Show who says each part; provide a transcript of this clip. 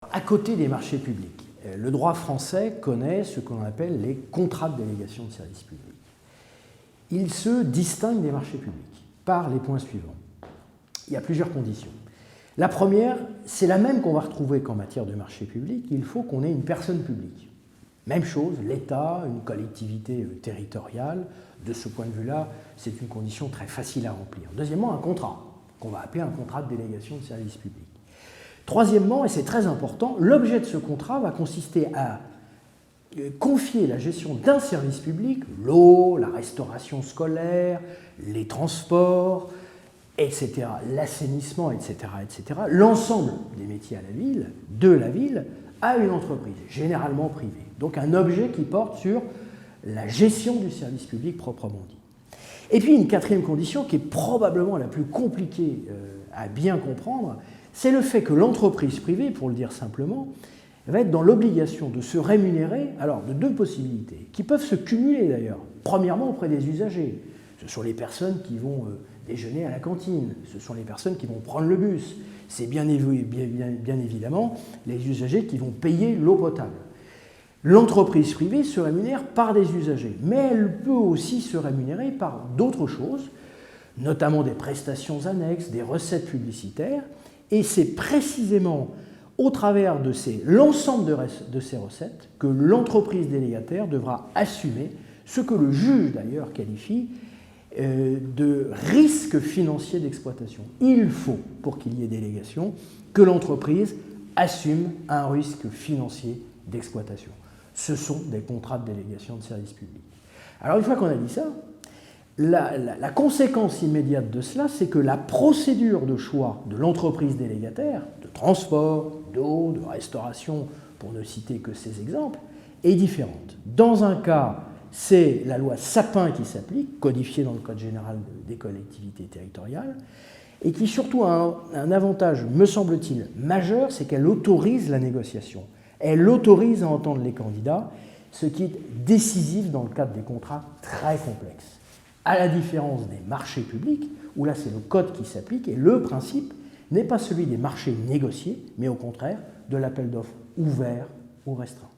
Speaker 1: À côté des marchés publics, le droit français connaît ce qu'on appelle les contrats de délégation de service public. Il se distingue des marchés publics par les points suivants. Il y a plusieurs conditions. La première, c'est la même qu'on va retrouver qu'en matière de marché public, il faut qu'on ait une personne publique. Même chose, l'État, une collectivité territoriale, de ce point de vue-là, c'est une condition très facile à remplir. Deuxièmement, un contrat, qu'on va appeler un contrat de délégation de service public. Troisièmement, et c'est très important, l'objet de ce contrat va consister à confier la gestion d'un service public, l'eau, la restauration scolaire, les transports, etc., l'assainissement, etc., l'ensemble des métiers de la ville, à une entreprise, généralement privée. Donc un objet qui porte sur la gestion du service public proprement dit. Et puis une quatrième condition qui est probablement la plus compliquée à bien comprendre, c'est le fait que l'entreprise privée, pour le dire simplement, va être dans l'obligation de se rémunérer, alors de deux possibilités, qui peuvent se cumuler d'ailleurs. Premièrement, auprès des usagers. Ce sont les personnes qui vont déjeuner à la cantine, ce sont les personnes qui vont prendre le bus, c'est bien évidemment les usagers qui vont payer l'eau potable. L'entreprise privée se rémunère par des usagers, mais elle peut aussi se rémunérer par d'autres choses, notamment des prestations annexes, des recettes publicitaires, et c'est précisément au travers de l'ensemble de ces recettes que l'entreprise délégataire devra assumer ce que le juge d'ailleurs qualifie de risque financier d'exploitation. Il faut, pour qu'il y ait délégation, que l'entreprise assume un risque financier d'exploitation. Ce sont des contrats de délégation de service public. Alors une fois qu'on a dit ça, la conséquence immédiate de cela, c'est que la procédure de choix de l'entreprise délégataire, de transport, d'eau, de restauration, pour ne citer que ces exemples, est différente. Dans un cas, c'est la loi Sapin qui s'applique, codifiée dans le Code général des collectivités territoriales, et qui surtout a un avantage, me semble-t-il, majeur, c'est qu'elle autorise la négociation. Elle autorise à entendre les candidats, ce qui est décisif dans le cadre des contrats très complexes. À la différence des marchés publics, où là c'est le code qui s'applique, et le principe n'est pas celui des marchés négociés, mais au contraire de l'appel d'offres ouvert ou restreint.